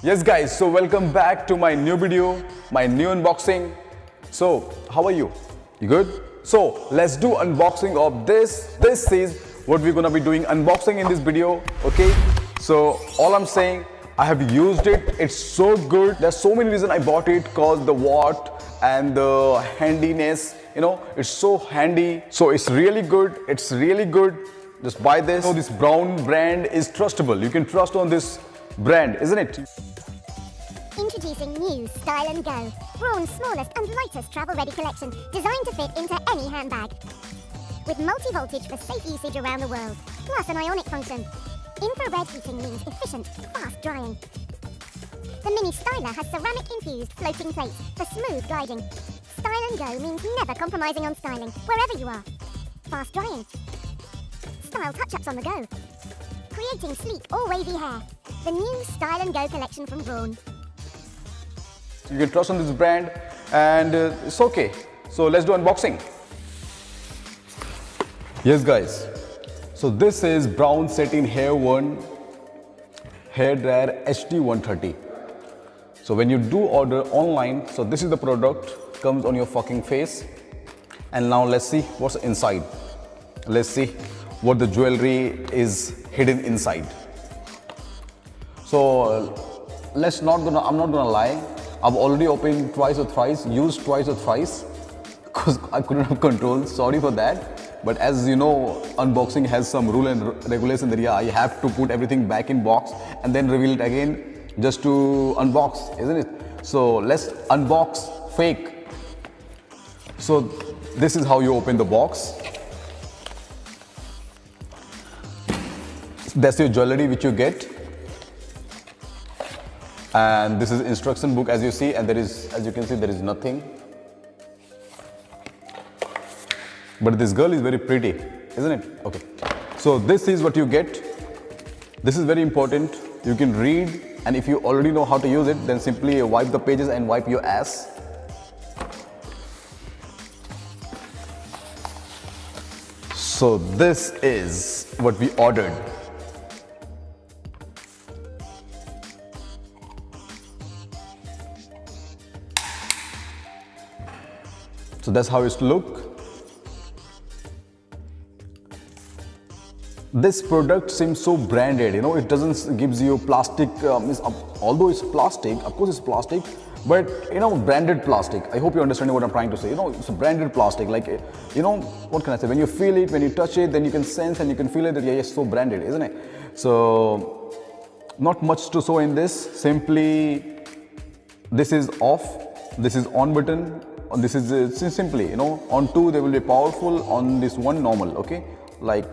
Yes guys, so welcome back to my new video, my new unboxing. So, how are you? You good? So, let's do unboxing of this. This is what we're gonna be doing unboxing in this video, okay? So, all I'm saying, I have used it, it's so good. There's so many reasons I bought it, cause the watt and the handiness, you know, it's so handy. So, it's really good, Just buy this. So, this Braun brand is trustable. You can trust on this brand, isn't it? Introducing new Style & Go, Braun's smallest and lightest travel-ready collection, designed to fit into any handbag. With multi-voltage for safe usage around the world, plus an ionic function. Infrared heating means efficient, fast drying. The mini styler has ceramic-infused floating plates for smooth gliding. Style & Go means never compromising on styling, wherever you are. Fast drying. Style touch-ups on the go. Creating sleek or wavy hair. The new Style & Go collection from Braun. You can trust on this brand and it's okay. So let's do unboxing. Yes guys, so this is Braun Satin Hair One Hair Dryer HD 130. So when you do order online, so this is the product, comes on your fucking face. And now let's see what's inside. Let's see what the jewelry is hidden inside. So I'm not gonna lie. I've already opened twice or thrice, used twice or thrice, because I couldn't have control. Sorry for that. But as you know, unboxing has some rule and regulation that I have to put everything back in box and then reveal it again just to unbox, isn't it? So let's unbox fake. So this is how you open the box. That's your jewelry which you get. And this is instruction book, as you see, and as you can see, there is nothing. But this girl is very pretty, isn't it? Okay. So this is what you get. This is very important. You can read, and if you already know how to use it, then simply wipe the pages and wipe your ass. So this is what we ordered. So that's how it looks. This product seems so branded, you know, it doesn't gives you plastic, although it's plastic, of course it's plastic, but you know, branded plastic. I hope you understand what I'm trying to say. You know, it's a branded plastic, like, you know, what can I say? When you feel it, when you touch it, then you can sense and you can feel it that yeah, it's so branded, isn't it? So, not much to show in this. Simply, this is off, this is on button. This is simply, you know, on two they will be powerful, on this one normal, okay? Like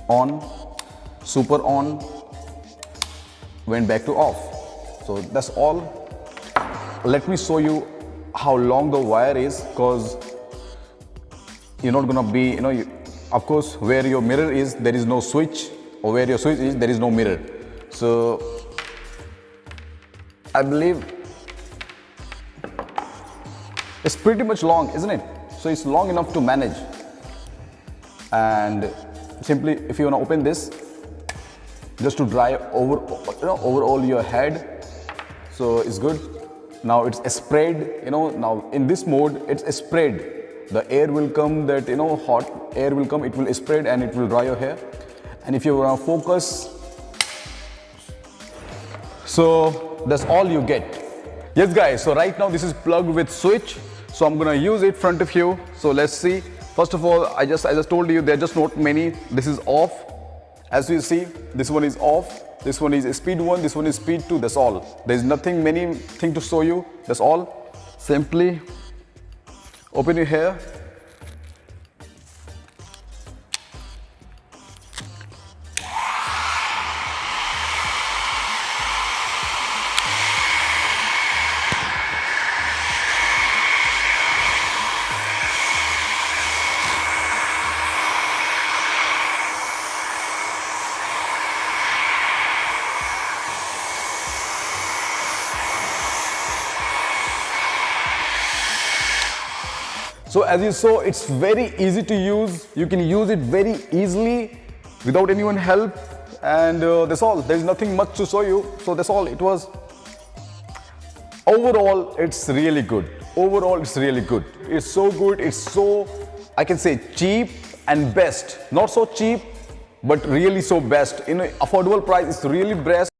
on, super on, went back to off. So that's all. Let me show you how long the wire is, because you're not gonna be, you know, of course, where your mirror is, there is no switch, or where your switch is, there is no mirror. So I believe it's pretty much long, isn't it? So it's long enough to manage. And simply, if you want to open this, just to dry over all your head, so it's good. Now it's sprayed, you know, now in this mode, it's sprayed. The air will come, that, you know, hot air will come, it will spread and it will dry your hair. And if you want to focus, so that's all you get. Yes guys, so right now this is plugged with switch. So I'm gonna use it front of you. So let's see. First of all, I just told you, there are just not many. This is off. As you see, this one is off. This one is speed 1, this one is speed 2, that's all. There's nothing, many thing to show you, that's all. Simply open your hair. So as you saw, it's very easy to use. You can use it very easily without anyone help. and that's all. There's nothing much to show you, so that's all. It was overall, it's really good. Overall, it's really good. It's so good. It's so, I can say, cheap and best. Not so cheap, but really so best. In an affordable price, it's really best.